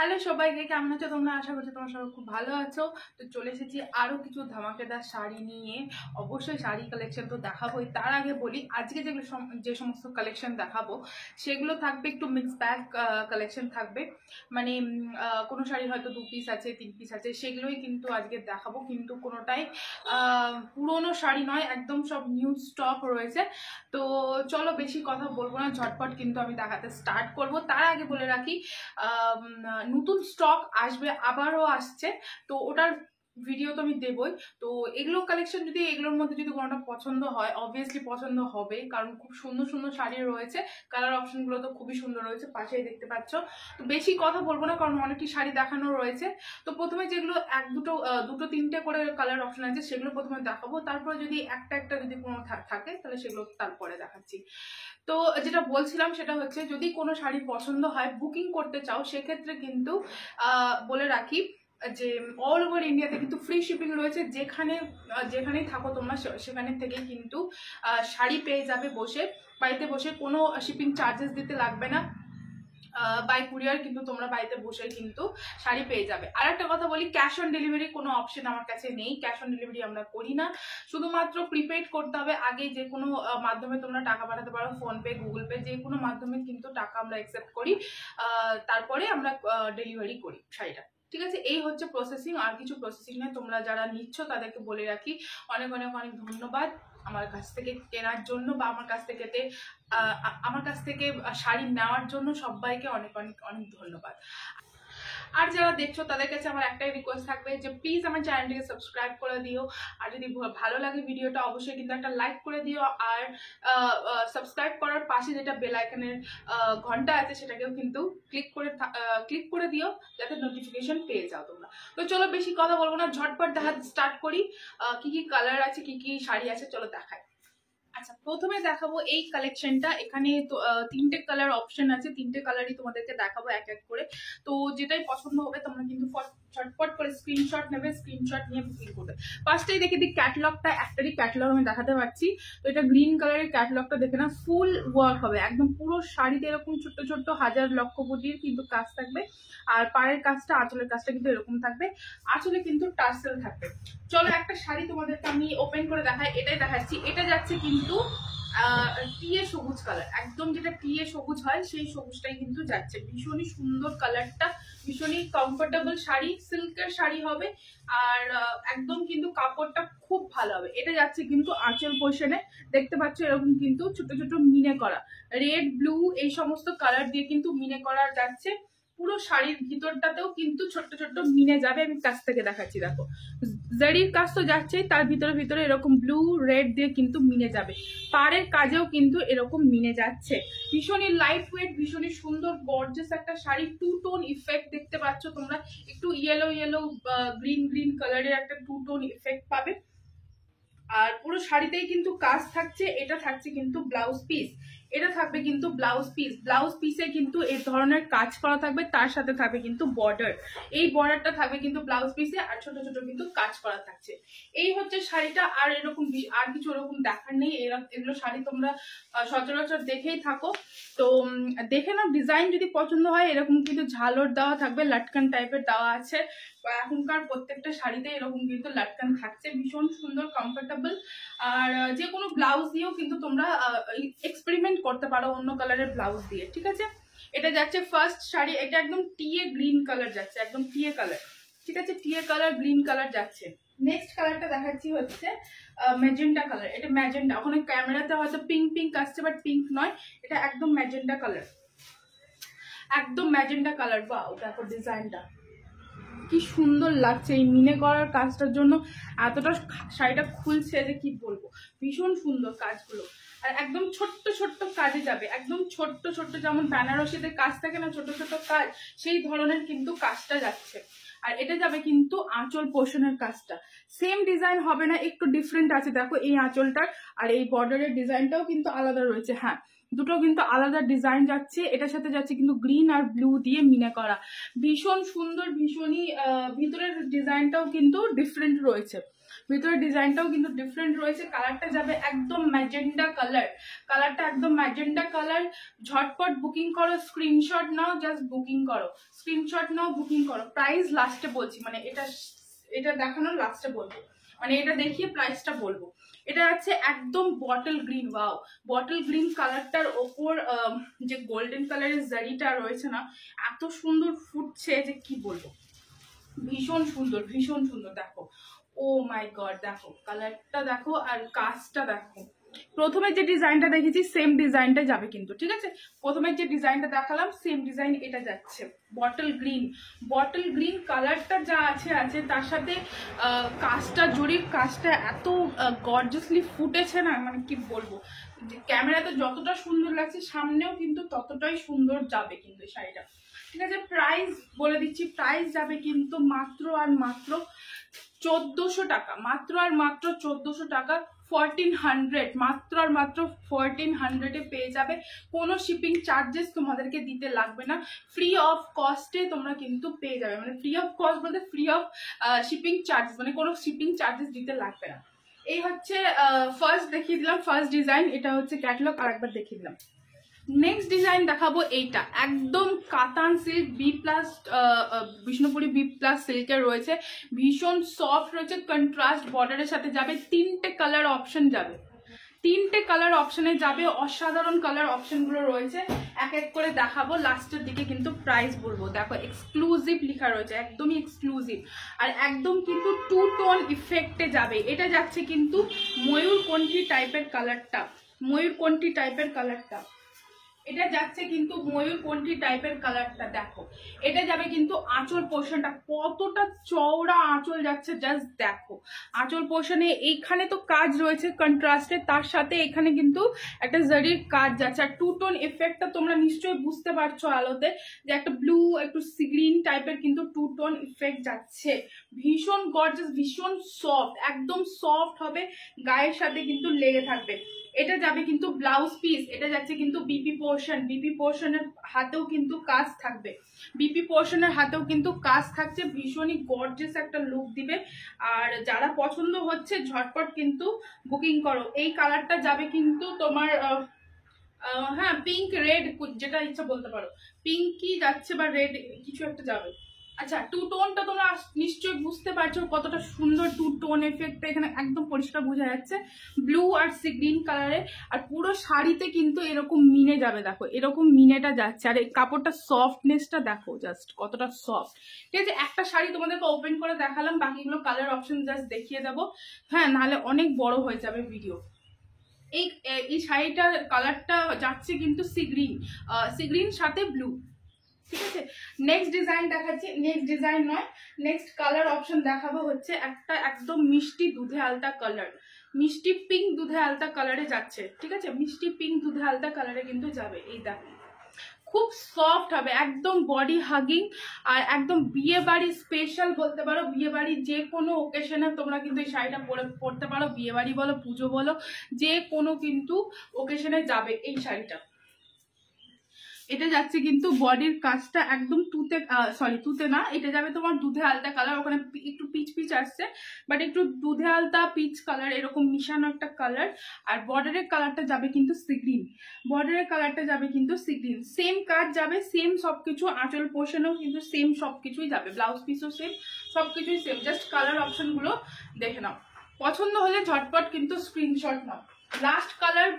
Hello সবাইকে, কেমন আছো তোমরা? আশা করছি তোমরা সবাই খুব ভালো আছো। তো চলে এসেছি আরো কিছু ধামাকেদার শাড়ি নিয়ে। অবশ্যই শাড়ি কালেকশন তো দেখাবোই, তার আগে বলি আজকে যেগুলো যে সমস্ত কালেকশন দেখাবো সেগুলো থাকবে একটু মিক্স ব্যাগ কালেকশন থাকবে। মানে কোনো শাড়ি হয়তো 2 পিস আছে, 3 পিস আছে, সেগুলোই কিন্তু আজকে দেখাবো। কিন্তু কোনোটাই পুরোনো শাড়ি নয়, একদম সব নিউ স্টক রয়েছে। তো চলো বেশি কথা বলবো না, ঝটপট কিন্তু আমি দেখাতে স্টার্ট করব। তার আগে বলে রাখি নতুন স্টক আসবে, আবারও আসছে, তো ওটার ভিডিও তো আমি দেবই। তো এগুলো কালেকশন যদি এগুলোর মধ্যে যদি কোনোটা পছন্দ হয়, অবভিয়াসলি পছন্দ হবে, কারণ খুব সুন্দর সুন্দর শাড়ি রয়েছে। কালার অপশনগুলো তো খুবই সুন্দর রয়েছে, পাশেই দেখতে পাচ্ছ। তো বেশি কথা বলবো না, কারণ অনেকটি শাড়ি দেখানো রয়েছে। তো প্রথমে যেগুলো দুটো তিনটে করে কালার অপশন আছে সেগুলো প্রথমে দেখাবো, তারপরে যদি একটা একটা যদি কোনো থাকে তাহলে সেগুলো তারপরে দেখাচ্ছি। তো যেটা বলছিলাম সেটা হচ্ছে, যদি কোনো শাড়ি পছন্দ হয়, বুকিং করতে চাও, সেক্ষেত্রে কিন্তু বলে রাখি যে অল ওভার ইন্ডিয়াতে কিন্তু ফ্রি শিপিং রয়েছে। যেখানেই থাকো তোমরা সেখানে থেকে কিন্তু শাড়ি পেয়ে যাবে বসে, বাড়িতে বসে। কোনো শিপিং চার্জেস দিতে লাগবে না। বাই কুরিয়ার কিন্তু তোমরা বাড়িতে বসে কিন্তু শাড়ি পেয়ে যাবে। আর একটা কথা বলি, ক্যাশ অন ডেলিভারি কোনো অপশন আমার কাছে নেই। ক্যাশ অন ডেলিভারি আমরা করি না, শুধুমাত্র প্রিপেড করতে হবে আগে। যে কোনো মাধ্যমে তোমরা টাকা পাঠাতে পারো, ফোনপে, গুগল পে, যে কোনো মাধ্যমে কিন্তু টাকা আমরা অ্যাকসেপ্ট করি, তারপরে আমরা ডেলিভারি করি শাড়িটা। ঠিক আছে, এই হচ্ছে প্রসেসিং, আর কিছু প্রসেসিং নেই। তোমরা যারা নিচ্ছ তাদেরকে বলে রাখি অনেক অনেক অনেক ধন্যবাদ আমার কাছ থেকে কেনার জন্য, বা আমার কাছ থেকে শাড়ি নেওয়ার জন্য। সবাইকে অনেক অনেক অনেক ধন্যবাদ। আর যারা দেখছো তাদের কাছে আমার একটাই রিকোয়েস্ট থাকবে যে প্লিজ আমার চ্যানেলটিকে সাবস্ক্রাইব করে দিও। আর যদি ভালো লাগে ভিডিওটা, অবশ্যই কিন্তু একটা লাইক করে দিও। আর সাবস্ক্রাইব করার পাশে যেটা বেল আইকনের ঘন্টা আছে সেটাকেও কিন্তু ক্লিক করে দিও, যাতে নোটিফিকেশন পেয়ে যাও তোমরা। তো চলো বেশি কথা বলবো না, ঝটপট দেখা স্টার্ট করি। কি কি কালার আছে, কি কি শাড়ি আছে, চলো দেখাই। আচ্ছা, প্রথমে দেখাবো এই কালেকশনটা। এখানে তো 3টে কালার অপশন আছে, 3টে কালারই তোমাদেরকে দেখাবো এক এক করে। তো যেটাই পছন্দ হবে তোমরা কিন্তু ঝটপট করে স্ক্রিনশট নেবে, স্ক্রিনশট নিয়ে বুকিং করবে। ফার্স্টেই দেখে দিই ক্যাটালগটা, একটারই ক্যাটালগ আমি দেখাতে পারছি। তো এটা গ্রিন কালারের ক্যাটালগটা দেখে না, ফুল ওয়ার্ক হবে একদম পুরো শাড়িতে, এরকম ছোট্ট ছোট্ট হাজার লক্ষ কোটির কিন্তু কাজ থাকবে। আর পাড়ের কাজটা, আঁচলের কাজটা কিন্তু এরকম থাকবে, আঁচলে কিন্তু টার্সেল থাকবে। চলো একটা শাড়ি তোমাদেরকে আমি ওপেন করে দেখাই, এটাই দেখাচ্ছি। এটা যাচ্ছে কিন্তু টিয়ে সবুজ কালার, একদম যেটা টিয়ে সবুজ হয় সেই সবুজটাই কিন্তু যাচ্ছে। ভীষণই সুন্দর কালারটা, ভীষণই কমফোর্টেবল শাড়ি, সিল্কের শাড়ি হবে। আর একদম কিন্তু কাপড়টা খুব ভালো হবে। এটা যাচ্ছে কিন্তু আঁচল পোর্শনে, দেখতে পাচ্ছ এরকম কিন্তু ছোট ছোট মিনে করা, রেড ব্লু এই সমস্ত কালার দিয়ে কিন্তু মিনে করা যাচ্ছে। পুরো শাড়ির ভিতরটাতেও কিন্তু ছোট্ট ছোট্ট মিনে যাবে। আমি কাছ থেকে দেখাচ্ছি, দেখো জারির কাজ তো যাচ্ছেই, তার ভিতরে ভিতরে এরকম ব্লু রেড দিয়ে কিন্তু মিনে যাবে। পাড়ের কাজেও কিন্তু এরকম মিনে যাচ্ছে। ভীষণই লাইট ওয়েট, ভীষণই সুন্দর গর্জিয়াস একটা শাড়ি। 2 টোন ইফেক্ট দেখতে পাচ্ছ তোমরা, একটু ইয়েলো ইয়েলো গ্রিন গ্রিন কালারের একটা 2 টোন ইফেক্ট পাবে। আর পুরো শাড়িতেই কিন্তু কাজ থাকছে। এটা থাকছে কিন্তু ব্লাউজ পিস, এটা থাকবে কিন্তু ব্লাউজ পিস। ব্লাউজ পিসে কিন্তু এই ধরনের কাজ করা থাকবে, তার সাথে থাকবে কিন্তু বর্ডার। এই বর্ডারটা থাকবে কিন্তু ব্লাউজ পিসে, আর ছোট ছোট কিন্তু কাজ করা থাকছে। এই হচ্ছে শাড়িটা। আর এরকম আর কিছু এরকম দেখার নেই। এগুলো শাড়ি তোমরা সচরাচর দেখেই থাকো। তো দেখে নাও, ডিজাইন যদি পছন্দ হয়, এরকম কিন্তু ঝালর দেওয়া থাকবে, লাটকান টাইপের দেওয়া আছে। এখনকার প্রত্যেকটা শাড়িতে এরকম কিন্তু লাটকান থাকছে, ভীষণ সুন্দর, কমফোর্টেবল। আর যে কোনো ব্লাউজ দিয়েও কিন্তু তোমরা এক্সপেরিমেন্ট করতে পারো অন্য কালারের ব্লাউজ দিয়ে। ঠিক আছে, এটা যাচ্ছে ফার্স্ট শাড়ি। এটা একদম টিয়ে গ্রিন কালার যাচ্ছে, একদম টিয়ে কালার। ঠিক আছে, টিয়ে কালার গ্রিন কালার যাচ্ছে। নেক্সট কালারটা দেখাচ্ছি হচ্ছে ম্যাজেন্টা কালার। এটা ম্যাজেন্টা, ওখানে ক্যামেরাতে হয়তো পিঙ্ক পিঙ্ক আসছে, বাট পিঙ্ক নয়, এটা একদম ম্যাজেন্টা কালার, একদম ম্যাজেন্টা কালার। বাহ, দেখো ডিজাইনটা কি সুন্দর লাগছে। এই মিনে করার কাজটার জন্য এতটা শাড়িটা খুলছে যে কি বলবো, ভীষণ সুন্দর কাজগুলো। আর একদম ছোট্ট ছোট্ট কাজে যাবে, একদম ছোট্ট ছোট্ট, যেমন বেনারসিদের কাজ থাকে না ছোট ছোট কাজ, সেই ধরনের কিন্তু কাজটা যাচ্ছে। আর এটা যাবে কিন্তু আঁচল পোর্শনের কাজটা, সেম ডিজাইন হবে না, একটু ডিফারেন্ট আছে। দেখো এই আঁচলটার আর এই বর্ডারের ডিজাইনটাও কিন্তু আলাদা রয়েছে। হ্যাঁ, দুটো কিন্তু আলাদা ডিজাইন যাচ্ছে। এটার সাথে যাচ্ছে কিন্তু গ্রিন আর ব্লু দিয়ে মিনে করা, ভীষণ সুন্দর, ভীষণই ভিতরের ডিজাইনটাও কিন্তু ডিফারেন্ট রয়েছে, ভিতরে ডিজাইনটাও কিন্তু ডিফারেন্ট রয়েছে। কালারটা যাবে একদম ম্যাজেন্ডা কালার, কালারটা একদম ম্যাজেন্ডা কালার। ঝটপট বুকিং করো, স্ক্রিনশট নাও, জাস্ট বুকিং করো, স্ক্রিনশট নাও, বুকিং করো। প্রাইস লাস্টে বলছি, মানে এটা দেখানোর লাস্টে বলবো, মানে এটা দেখিয়ে প্রাইসটা বলবো। এটা আছে একদম bottle green. Wow, bottle green কালারটার ওপর যে গোল্ডেন কালারের জারিটা রয়েছে না, এত সুন্দর ফুটছে যে কি বলবো, ভীষণ সুন্দর, ভীষণ সুন্দর। দেখো, ও মাই গড, দেখো কালারটা দেখো আর কাজটা দেখো। প্রথমে যে ডিজাইনটা দেখেছি সেম ডিজাইনটা যাবে কিন্তু, ঠিক আছে? প্রথমে যে ডিজাইনটা দেখালাম সেম ডিজাইন এটা যাচ্ছে। বটল গ্রিন, বটল গ্রিন কালারটা যা আছে তার সাথে কাজটা, জরির কাজটা এত গর্জিয়াসলি ফুটেছে না, মানে কি বলবো। ক্যামেরাতে যতটা সুন্দর লাগছে সামনেও কিন্তু ততটাই সুন্দর যাবে কিন্তু শাড়িটা, ঠিক আছে? প্রাইস বলে দিচ্ছি, প্রাইস যাবে কিন্তু মাত্র আর মাত্র 1400 টাকা, মাত্র আর মাত্র 1400 টাকা, 1400, মাত্র আর মাত্র 1400 পেয়ে যাবে। কোনো শিপিং চার্জেস তোমাদেরকে দিতে লাগবে না, ফ্রি অফ কস্টে তোমরা কিন্তু পেয়ে যাবে। মানে ফ্রি অফ কস্ট বলতে ফ্রি অফ শিপিং চার্জেস, মানে কোনো শিপিং চার্জেস দিতে লাগবে না। এই হচ্ছে ফার্স্ট দেখিয়ে দিলাম, ফার্স্ট ডিজাইন। এটা হচ্ছে ক্যাটালগ, আর একবার দেখিয়ে দিলাম। নেক্সট ডিজাইন দেখাবো এইটা, একদম Katan silk B plus, Bishnupuri B plus সিল্কের রয়েছে, ভীষণ সফট রয়েছে, কন্ট্রাস্ট বর্ডারের সাথে যাবে, 3টে কালার অপশন যাবে, 3টে কালার অপশনে যাবে, অসাধারণ কালার অপশনগুলো রয়েছে। এক এক করে দেখাবো, লাস্টের দিকে কিন্তু প্রাইস বলবো। দেখো এক্সক্লুসিভ লেখা রয়েছে, একদমই এক্সক্লুসিভ, আর একদম কিন্তু 2 টোন ইফেক্টে যাবে। এটা যাচ্ছে কিন্তু ময়ূরকণ্ঠী টাইপের কালারটা, ময়ূরকণ্ঠী টাইপের কালারটা, এটা যাচ্ছে কিন্তু ময়ূরকণ্ঠী টাইপের কালারটা। দেখো এটা যাবে কিন্তু আঁচল পোর্শনটা, কতটা চওড়া আঁচল যাচ্ছে, জাস্ট দেখো আঁচল পোর্শনে এইখানে তো কাজ রয়েছে কন্ট্রাস্টে, তার সাথে এখানে কিন্তু একটা জারির কাজ যাচ্ছে। আর 2 টোন এফেক্টটা তোমরা নিশ্চয়ই বুঝতে পারছো আলোতে, যে একটা ব্লু একটু সি গ্রিন টাইপের কিন্তু 2 টোন ইফেক্ট যাচ্ছে। ভীষণ গর্জিয়াস, ভীষণ সফট, একদম সফট হবে, গায়ের সাথে কিন্তু লেগে থাকবে। এটা যাবে কিন্তু ব্লাউজ পিস, এটা যাচ্ছে কিন্তু বিপি পোর্শন, বিপি পোর্শনের হাতেও কিন্তু কাজ থাকবে, বিপি পোর্শনের হাতেও কিন্তু কাজ থাকছে, ভীষণই গর্জিয়াস একটা লুক দিবে। আর যারা পছন্দ হচ্ছে ঝটপট কিন্তু বুকিং করো। এই কালারটা যাবে কিন্তু তোমার হ্যাঁ পিঙ্ক রেড, যেটা ইচ্ছা বলতে পারো, পিঙ্কই যাচ্ছে বা রেড কিছু একটা যাবে। আচ্ছা, 2 টোনটা তোমরা নিশ্চয়ই বুঝতে পারছো কতটা সুন্দর 2 টোন এফেক্ট, এখানে একদম পরিষ্কার বোঝা যাচ্ছে, ব্লু আর সি গ্রিন কালারে। আর পুরো শাড়িতে কিন্তু এরকম মিনে যাবে, দেখো এরকম মিনেটা যাচ্ছে। আর এই কাপড়টা সফটনেসটা দেখো জাস্ট কতটা সফট, ঠিক আছে? একটা শাড়ি তোমাদেরকে ওপেন করে দেখালাম, বাকিগুলো কালার অপশন জাস্ট দেখিয়ে দেবো, হ্যাঁ, নাহলে অনেক বড় হয়ে যাবে ভিডিও। এই শাড়িটার কালারটা যাচ্ছে কিন্তু সি গ্রিন সাথে ব্লু, ঠিক আছে? নেক্সট ডিজাইন দেখাচ্ছি, নেক্সট ডিজাইন নয়, নেক্সট কালার অপশন দেখাবো হচ্ছে একটা একদম মিষ্টি দুধে আলতা কালার, মিষ্টি পিঙ্ক দুধে আলতা কালারে যাচ্ছে, ঠিক আছে? মিষ্টি পিঙ্ক দুধে আলতা কালারে কিন্তু যাবে। এই দেখো খুব সফট হবে, একদম বডি হাগিং, আর একদম বিয়ে বাড়ি স্পেশাল বলতে পারো, বিয়ে বাড়ি যে কোনো ওকেশনে তোমরা কিন্তু এই শাড়িটা পরতে পারো, বিয়ে বাড়ি বলো, পুজো বলো, যে কোনো কিন্তু ওকেশনে যাবে এই শাড়িটা। এটা যাচ্ছে কিন্তু বডির কাজটা একদম তুতে, সরি তুতে না, এটা যাবে তোমার দুধে আলতা কালার, ওখানে একটু পিচ পিচ আসছে, বাট একটু দুধে আলতা পিচ কালার এরকম মিশানো একটা কালার। আর বর্ডারের কালারটা যাবে কিন্তু সি গ্রিন, বর্ডারের কালারটা যাবে কিন্তু সি গ্রিন, সেম কাজ যাবে, সেম সবকিছু, আঁচল পোর্শনেও কিন্তু সেম সবকিছুই যাবে, ব্লাউজ পিসও সেম, সবকিছুই সেম, জাস্ট কালার অপশনগুলো দেখে নাও। পছন্দ হলে ঝটপট কিন্তু স্ক্রিনশট নাও। লাস্ট কালার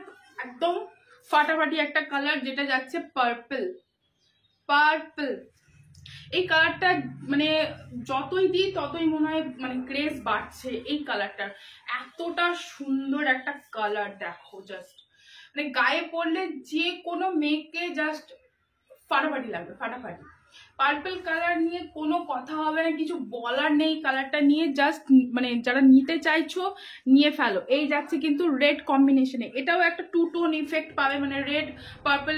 একদম ফাটাফাটি একটা কালার, যেটা যাচ্ছে পার্পল, পার্পল। এই কালারটা মানে যতই দিই ততই মনে হয় মানে ক্রেজ বাড়ছে এই কালারটার, এতটা সুন্দর একটা কালার। দেখো জাস্ট মানে গায়ে পরলে যে কোনো মেয়েকে জাস্ট ফাটাফাটি লাগবে, ফাটাফাটি। পার্পল কালার নিয়ে কোনো কথা হবে না, কিছু বলার নেই, কালারটা নিয়ে জাস্ট মানে যারা নিতে চাইছো নিয়ে ফেলো। এই যাচ্ছে কিন্তু রেড কম্বিনেশনে, এটাও একটা 2 টোন ইফেক্ট পাবে, মানে রেড পার্পল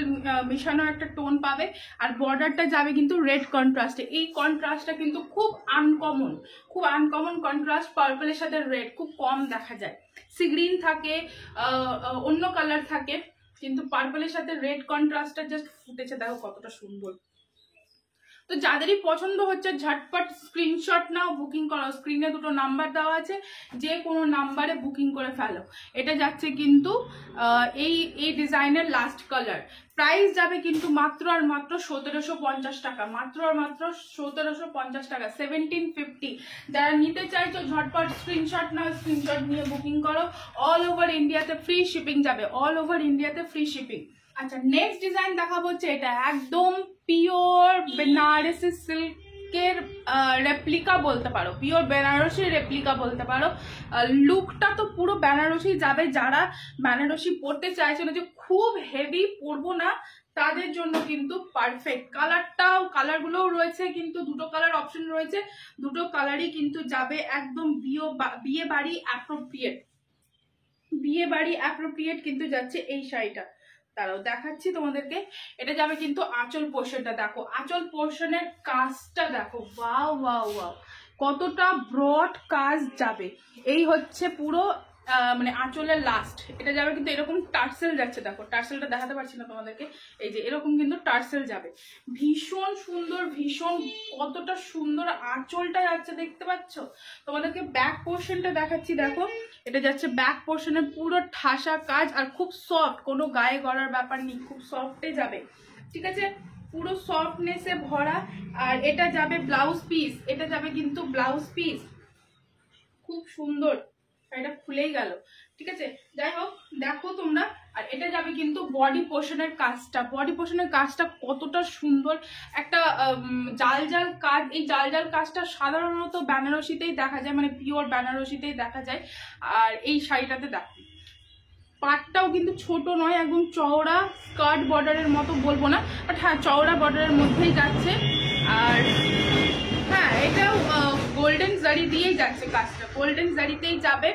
মিশানো একটা টোন পাবে। আর বর্ডারটা যাবে কিন্তু রেড কন্ট্রাস্টে, এই কন্ট্রাস্টটা কিন্তু খুব আনকমন, খুব আনকমন কন্ট্রাস্ট, পার্পলের সাথে রেড খুব কম দেখা যায়। সি গ্রিন থাকে, অন্য কালার থাকে, কিন্তু পার্পলের সাথে রেড কন্ট্রাস্টটা জাস্ট ফুটেছে, দেখো কতটা সুন্দর। তো যাদেরই পছন্দ হচ্ছে ঝটপট স্ক্রিনশট নাও, বুকিং করো। স্ক্রিনে দুটো নাম্বার দেওয়া আছে, যে কোনো নাম্বারে বুকিং করে ফেলো। এটা যাচ্ছে কিন্তু এই ডিজাইনের লাস্ট কালার। প্রাইস যাবে কিন্তু মাত্র আর মাত্র 1750 টাকা, মাত্র আর মাত্র 1750 টাকা, 1750। যারা নিতে চাইছো ঝটপট স্ক্রিনশট নাও, স্ক্রিনশট নিয়ে বুকিং করো। অল ওভার ইন্ডিয়াতে ফ্রি শিপিং যাবে, অল ওভার ইন্ডিয়াতে ফ্রি শিপিং। আচ্ছা, নেক্সট ডিজাইন দেখাবো হচ্ছে এটা একদম পিওর বেনারসি সিল্কের রেপ্লিকা বলতে পারো, পিওর বেনারসি রেপ্লিকা বলতে পারো। লুকটা তো পুরো বেনারসি যাবে। যারা বেনারসি পরতে চাইছেন যে খুব হেভি পরবো না, তাদের জন্য কিন্তু পারফেক্ট। কালারগুলোও রয়েছে, কিন্তু দুটো কালার অপশন রয়েছে, দুটো কালারই কিন্তু যাবে একদম বিয়ে বাড়ি অ্যাপ্রোপ্রিয়েট, বিয়ে বাড়ি অ্যাপ্রোপ্রিয়েট কিন্তু যাচ্ছে এই শাড়িটা। তারাও দেখাচ্ছি তোমাদেরকে। এটা যাবে কিন্তু আঁচল পোর্শনটা দেখো, আঁচল পোর্শনের কাজটা দেখো, ওয়াও ওয়াও ওয়াও, কতটা ব্রড কাজ যাবে। এই হচ্ছে পুরো মানে আঁচলের লাস্ট। এটা যাবে কিন্তু এরকম টার্সেল যাচ্ছে, দেখো টার্সেলটা দেখাতে পারছি না তোমাদেরকে, এই যে এরকম কিন্তু টার্সেল যাবে। ভীষণ সুন্দর, ভীষণ কতটা সুন্দর আঁচলটা যাচ্ছে দেখতে পাচ্ছ। তোমাদেরকে ব্যাক পোর্শনটা দেখাচ্ছি, দেখো এটা যাচ্ছে ব্যাক পোর্শনে পুরো ঠাসা কাজ, আর খুব সফট, কোনো গায়ে গড়ার ব্যাপার নেই, খুব সফটে যাবে, ঠিক আছে, পুরো সফটনেসে ভরা। আর এটা যাবে ব্লাউজ পিস, এটা যাবে কিন্তু ব্লাউজ পিস, খুব সুন্দর। এটা খুলেই গেল, ঠিক আছে, যাই হোক দেখো তোমরা। আর এটা যাবে কিন্তু বডি পোর্শনের কাজটা, বডি পোর্শনের কাজটা কতটা সুন্দর, একটা জাল জাল কাজ। এই জাল জাল কাজটা সাধারণত বেনারসিতেই দেখা যায়, মানে পিওর বেনারসিতেই দেখা যায়। আর এই শাড়িটাতে দেখো পাটটাও কিন্তু ছোট নয়, একদম চওড়া স্কার্ট বর্ডারের মতো বলবো না, বাট হ্যাঁ চওড়া বর্ডারের মধ্যেই যাচ্ছে। আর হ্যাঁ এটাও গোল্ডেন জারি দিয়েই যাচ্ছে কাজটা, গোল্ডেন জারিতেই যাবে।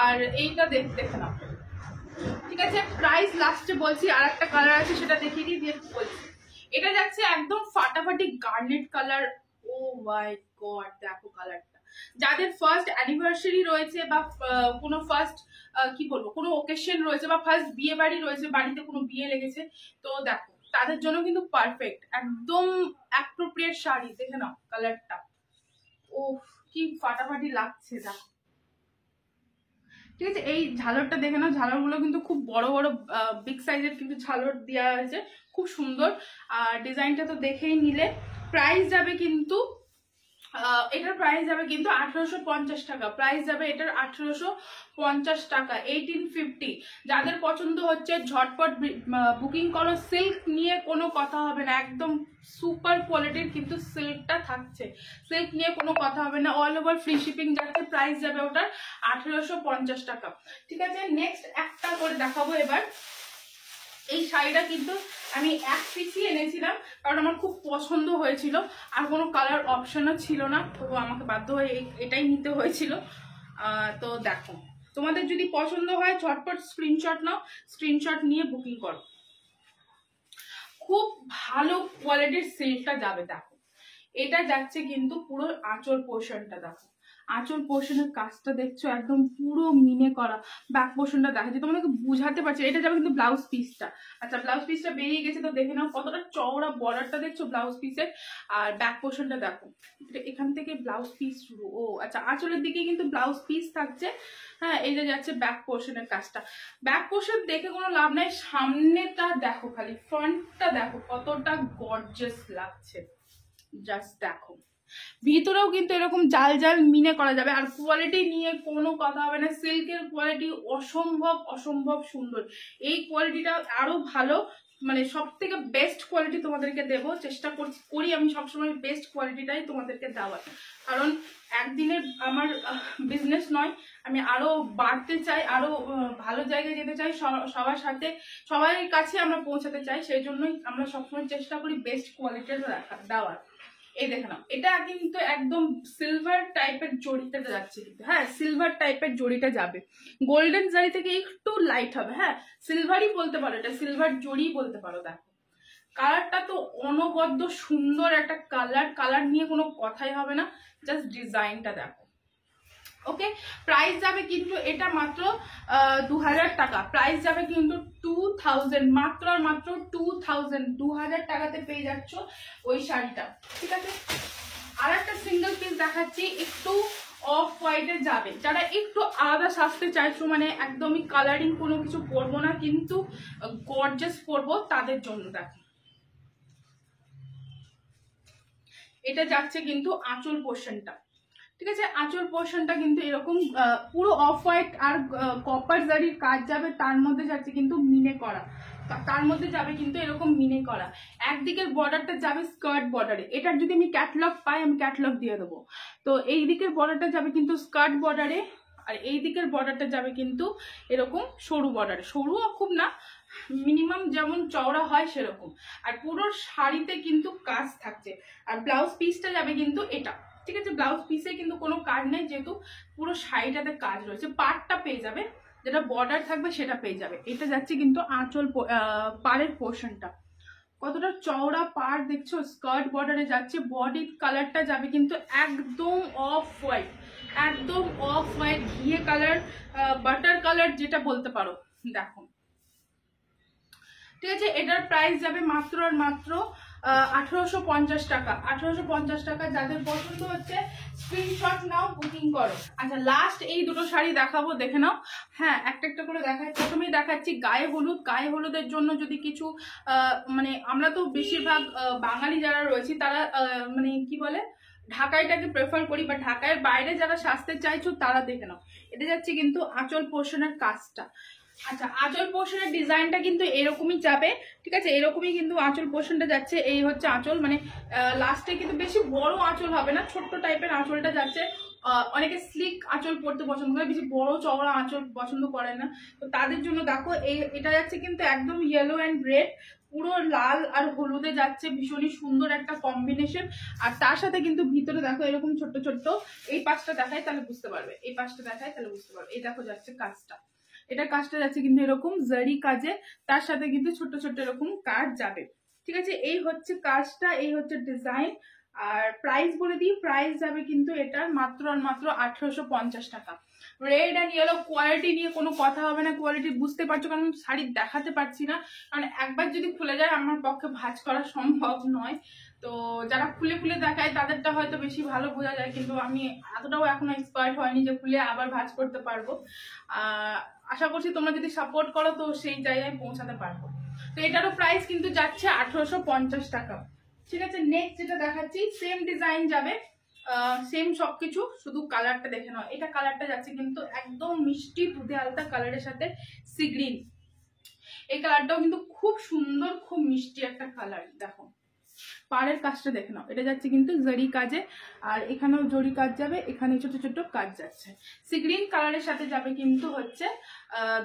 আর এইটা দেখে নাও, ঠিক আছে। প্রাইস লাস্টে বলছি, আর একটা কালার আছে সেটা দেখিয়ে দিয়ে বলছি। এটা যাচ্ছে একদম ফাটাফাটি গার্নেট কালার। ও মাই গড, দেখো কালারটা। যাদের ফার্স্ট অ্যানিভার্সারি রয়েছে বা কোনো ফার্স্ট কি বলবো কোনো ওকেশন রয়েছে, বা ফার্স্ট বিয়ে বাড়ি রয়েছে, বাড়িতে কোনো বিয়ে লেগেছে, তো দেখো তাদের জন্য কিন্তু পারফেক্ট, একদম অ্যাপ্রোপ্রিয়েট শাড়ি। দেখে নাও কালারটা, ও কি ফাটাফাটি লাগছে দেখো, ঠিক আছে। এই ঝালরটা দেখে নাও, ঝালরগুলো কিন্তু খুব বড় বড় বিগ সাইজের কিন্তু ঝালর দেওয়া হয়েছে, খুব সুন্দর। আর ডিজাইনটা তো দেখেই নিলে। প্রাইস যাবে কিন্তু এটার প্রাইস যাবে কিন্তু 1850 টাকা, প্রাইস যাবে এটার 1850 টাকা, 1850। যাদের পছন্দ হচ্ছে ঝটপট বুকিং করো। সিল্ক নিয়ে কোনো কথা হবে না, একদম সুপার কোয়ালিটির কিন্তু সিল্কটা থাকছে, সিল্ক নিয়ে কোনো কথা হবে না। অল ওভার ফ্রি শিপিং যাচ্ছে, প্রাইস যাবে ওটার 1850 টাকা, ঠিক আছে। নেক্সট একটা করে দেখাবো এবার। এই শাড়িটা কিন্তু আমি এক পিসই এনেছিলাম, কারণ আমার খুব পছন্দ হয়েছিল, আর কোনো কালার অপশনও ছিল না, তো আমাকে বাধ্য হয়ে এটাই নিতে হয়েছিল। তো দেখো তোমাদের যদি পছন্দ হয় ঝটপট স্ক্রিনশট নাও, স্ক্রিনশট নিয়ে বুকিং করো। খুব ভালো কোয়ালিটির সিল্কটা যাবে। দেখো এটা যাচ্ছে কিন্তু পুরো আঁচল পোর্শনটা, দেখো আঁচল পোর্শনের কাজটা দেখছো একদম পুরো মিনে করা। ব্যাক পোর্শনটা দেখাচ্ছি তোমাদেরকে বুঝাতে পারছি। এটা যাবে কিন্তু ব্লাউজ পিসটা। আচ্ছা ব্লাউজ পিসটা বেরিয়ে গেছে, তো দেখে নাও কতটা চওড়া বর্ডারটা দেখছো ব্লাউজ পিসের। আর ব্যাক পোর্শনটা দেখো, এখান থেকে ব্লাউজ পিস শুরু। ও আচ্ছা, আঁচলের দিকে কিন্তু ব্লাউজ পিস থাকছে। হ্যাঁ এই যে যাচ্ছে ব্যাক পোর্শনের কাজটা। ব্যাক পোর্শন দেখে কোনো লাভ নাই, সামনেটা দেখো, খালি ফ্রন্টটা দেখো কতটা গর্জিয়াস লাগছে, জাস্ট দেখো। ভিতরেও কিন্তু এরকম জাল জাল মিনে করা যাবে। আর কোয়ালিটি নিয়ে কোনো কথা হবে না, সিল্কের কোয়ালিটি অসম্ভব অসম্ভব সুন্দর। এই কোয়ালিটিটা আরো ভালো, মানে সব থেকে বেস্ট কোয়ালিটি তোমাদেরকে দেবো, চেষ্টা করি আমি সবসময় বেস্ট কোয়ালিটিটাই তোমাদেরকে দেওয়ার। কারণ একদিনের আমার বিজনেস নয়, আমি আরো বাড়তে চাই, আরো ভালো জায়গায় যেতে চাই, সবার সাথে সবার কাছে আমরা পৌঁছাতে চাই। সেই জন্যই আমরা সবসময় চেষ্টা করি বেস্ট কোয়ালিটিটা দেওয়ার। এই দেখে নাও, এটা কিন্তু একদম সিলভার টাইপের জড়িটা যাচ্ছে কিন্তু, হ্যাঁ সিলভার টাইপের জড়িটা যাবে, গোল্ডেন জারি থেকে একটু লাইট হবে, হ্যাঁ সিলভারই বলতে পারো, এটা সিলভার জড়ি বলতে পারো। দেখো কালারটা তো অনবদ্য সুন্দর একটা কালার, কালার নিয়ে কোনো কথাই হবে না, জাস্ট ডিজাইনটা দেখো, ওকে, প্রাইস যাবে কিন্তু এটা মাত্র 2000 টাকা, প্রাইস যাবে কিন্তু 2000, মাত্র আর মাত্র 2000 টাকাতে পেয়ে যাচ্ছ ওই শাড়িটা। ঠিক আছে, আর একটা সিঙ্গেল পিস দেখাচ্ছি, একটু অফ হোয়াইটে যাবে, যারা একটু আলাদা সাজতে চাইছো, মানে একদমই কালারিং কোনো কিছু পরবো না কিন্তু গর্জাস পরবো, তাদের জন্য দেখো এটা যাচ্ছে কিন্তু আঁচল পোর্শনটা। ঠিক আছে, আঁচল পোর্শনটা কিন্তু এরকম পুরো অফ হোয়াইট আর কপার জারির কাজ যাবে, তার মধ্যে যাচ্ছে কিন্তু মিনে করা, তার মধ্যে যাবে কিন্তু এরকম মিনে করা। একদিকের বর্ডারটা যাবে স্কার্ট বর্ডারে, এটার যদি আমি ক্যাটলগ পাই আমি ক্যাটলগ দিয়ে দেবো। তো এই দিকের বর্ডারটা যাবে কিন্তু স্কার্ট বর্ডারে, আর এই দিকের বর্ডারটা যাবে কিন্তু এরকম সরু বর্ডারে, সরুও খুব না, মিনিমাম যেমন চওড়া হয় সেরকম। আর পুরো শাড়িতে কিন্তু কাজ থাকছে, আর ব্লাউজ পিসটা যাবে কিন্তু এটা। ঠিক আছে, ব্লাউজ পিসে কিন্তু কোনো কাজ নেই, যেহেতু পুরো শাড়িটাতে কাজ রয়েছে। পাড়টা পেয়ে যাবে, যেটা বর্ডার থাকবে সেটা পেয়ে যাবে। এটা যাচ্ছে কিন্তু আঁচল পাড়ের পোর্শনটা, কতটা চওড়া পাড় দেখছো, স্কার্ট বর্ডারে যাচ্ছে। বডির কালারটা যাবে কিন্তু একদম অফ হোয়াইট, একদম অফ হোয়াইট, ঘিয়ে কালার, বাটার কালার যেটা বলতে পারো। দেখো, ঠিক আছে, এটার প্রাইস যাবে মাত্র আর মাত্র 1850 টাকা। 1850 টাকা। যাদের পছন্দ হচ্ছে স্ক্রিনশট নাও, বুকিং করো। আচ্ছা, লাস্ট এই দুটো শাড়ি দেখাবো, দেখে নাও। হ্যাঁ, একটা একটা করে দেখাই। প্রথমেই দেখাচ্ছি গায়ে হলুদ। গায়ে হলুদের জন্য যদি কিছু মানে আমরা তো বেশিরভাগ বাঙালি যারা রয়েছি তারা মানে কি বলে ঢাকাইটাকে প্রেফার করি, বা ঢাকায় বাইরে যারা সাজতে চাইছো তারা দেখে নাও। এটা যাচ্ছে কিন্তু আঁচল পোর্শনের কাজটা। আচ্ছা, আঁচল পোর্শনের ডিজাইনটা কিন্তু এরকমই যাবে। ঠিক আছে, এরকমই কিন্তু আঁচল পোর্শনটা যাচ্ছে। এই হচ্ছে আঁচল, মানে লাস্টে কিন্তু বেশি বড় আঁচল হবে না, ছোট্ট টাইপের আঁচলটা যাচ্ছে। অনেকে স্লিক আঁচল পরতে পছন্দ করে, বেশি বড় চওড়া আঁচল পছন্দ করে না, তো তাদের জন্য দেখো এটা যাচ্ছে কিন্তু একদম ইয়েলো অ্যান্ড রেড, পুরো লাল আর হলুদে যাচ্ছে, ভীষণই সুন্দর একটা কম্বিনেশন। আর তার সাথে কিন্তু ভিতরে দেখো এরকম ছোট্ট ছোট্ট, এই পাশটা দেখায় তাহলে বুঝতে পারবে, এই পাশটা দেখায় তাহলে বুঝতে পারবে। এই দেখো যাচ্ছে কাজটা, এটা কাজটা যাচ্ছে কিন্তু এরকম জারি কাজে, তার সাথে কিন্তু ছোট ছোট এরকম কাজ যাবে। ঠিক আছে, এই হচ্ছে কাজটা, এই হচ্ছে ডিজাইন। আর প্রাইস বলে দিই, প্রাইস যাবে কিন্তু এটার মাত্র আর মাত্র 1850 টাকা। রেড অ্যান্ড ইয়েলো কোয়ালিটি নিয়ে কোনো কথা হবে না, কোয়ালিটি বুঝতে পারছো, কারণ শাড়ি দেখাতে পারছি না, কারণ একবার যদি খুলে যায় আমার পক্ষে ভাঁজ করা সম্ভব নয়। তো যারা খুলে খুলে দেখায় তাদেরটা হয়তো বেশি ভালো বোঝা যায়, কিন্তু আমি এতটাও এখনো এক্সপার্ট হয়নি যে খুলে আবার ভাঁজ করতে পারবো। আশা করছি তোমরা যদি সাপোর্ট করো তো সেই জায়গায় পৌঁছাতে পারবো। তো এটারও প্রাইস কিন্তু যাচ্ছে 1850 টাকা। ঠিক আছে, নেক্সট যেটা দেখাচ্ছি সেম ডিজাইন যাবে, সেম সবকিছু, শুধু কালারটা দেখে নাও। এটা কালারটা যাচ্ছে কিন্তু একদম মিষ্টি দুধে আলতা কালারের সাথে সি গ্রিন। এই কালারটাও কিন্তু খুব সুন্দর, খুব মিষ্টি একটা কালার। দেখো পাড়ের কাজটা দেখে নাও, এটা যাচ্ছে কিন্তু জরি কাজে, আর এখানেও জরি কাজ যাবে, এখানে ছোট ছোট কাজ যাচ্ছে। সি গ্রিন কালারের সাথে যাবে কিন্তু হচ্ছে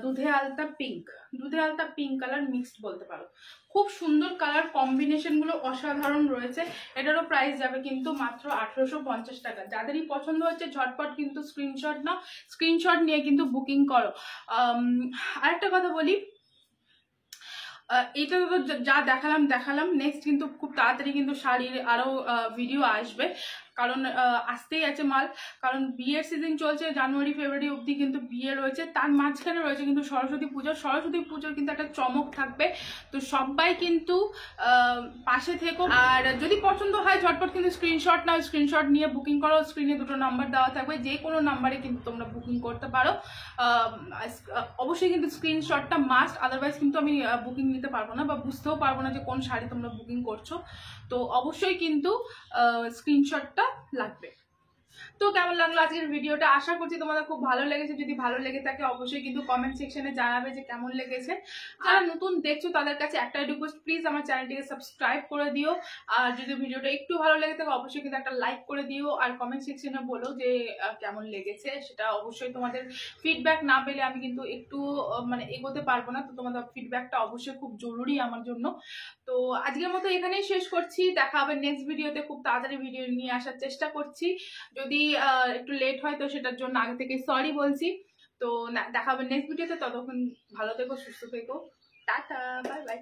দুধে আলতা পিঙ্ক, দুধে আলতা পিঙ্ক কালার মিক্সড বলতে পারো। খুব সুন্দর কালার কম্বিনেশন গুলো অসাধারণ রয়েছে। এটারও প্রাইস যাবে কিন্তু মাত্র 1850 টাকা। যাদেরই পছন্দ হচ্ছে ঝটপট কিন্তু স্ক্রিনশট নাও, স্ক্রিনশট নিয়ে কিন্তু বুকিং করো। আরেকটা কথা বলি, এটা তো যা দেখালাম নেক্সট কিন্তু খুব তাড়াতাড়ি কিন্তু শাড়ির আরো ভিডিও আসবে, কারণ আসতেই আছে মাল, কারণ বিয়ের সিজন চলছে, জানুয়ারি ফেব্রুয়ারি অবধি কিন্তু বিয়ে রয়েছে, তার মাঝখানে রয়েছে কিন্তু সরস্বতী পুজো। সরস্বতী পুজোর কিন্তু একটা চমক থাকবে, তো সবাই কিন্তু পাশে থেকো। আর যদি পছন্দ হয় ঝটপট কিন্তু স্ক্রিনশট নাও, স্ক্রিনশট নিয়ে বুকিং করো। স্ক্রিনে দুটো নাম্বার দেওয়া থাকবে, যে কোনো নাম্বারে কিন্তু তোমরা বুকিং করতে পারো। অবশ্যই কিন্তু স্ক্রিনশটটা মাস্ট, আদারওয়াইজ কিন্তু আমি বুকিং নিতে পারবো না, বা বুঝতেও পারবো না যে কোন শাড়ি তোমরা বুকিং করছো। তো অবশ্যই কিন্তু স্ক্রিনশটটা লাগবে। তো কেমন লাগলো আজকের ভিডিওটা, আশা করছি তোমাদের খুব ভালো লেগেছে। যদি ভালো লেগে থাকে অবশ্যই কিন্তু কমেন্ট সেকশনে জানাবে যে কেমন লেগেছে। যারা নতুন দেখছো তাদের কাছে একটা রিকোয়েস্ট, প্লিজ আমার চ্যানেলটিকে সাবস্ক্রাইব করে দিও। আর যদি ভিডিওটা একটু ভালো লেগে থাকে অবশ্যই কিন্তু একটা লাইক করে দিও, আর কমেন্ট সেকশনে বলো যে কেমন লেগেছে। সেটা অবশ্যই তোমাদের ফিডব্যাক না পেলে আমি কিন্তু একটু মানে এগোতে পারবো না, তো তোমাদের ফিডব্যাকটা অবশ্যই খুব জরুরি আমার জন্য। তো আজকের মতো এখানেই শেষ করছি, দেখা হবে নেক্সট ভিডিওতে। খুব তাড়াতাড়ি ভিডিও নিয়ে আসার চেষ্টা করছি, যদি একটু লেট হয় তো সেটার জন্য আগে থেকে সরি বলছি। তো দেখা হবে নেক্সট ভিডিওতে, ততক্ষণ ভালো থেকো, সুস্থ থেকো, টাটা, বাই বাই।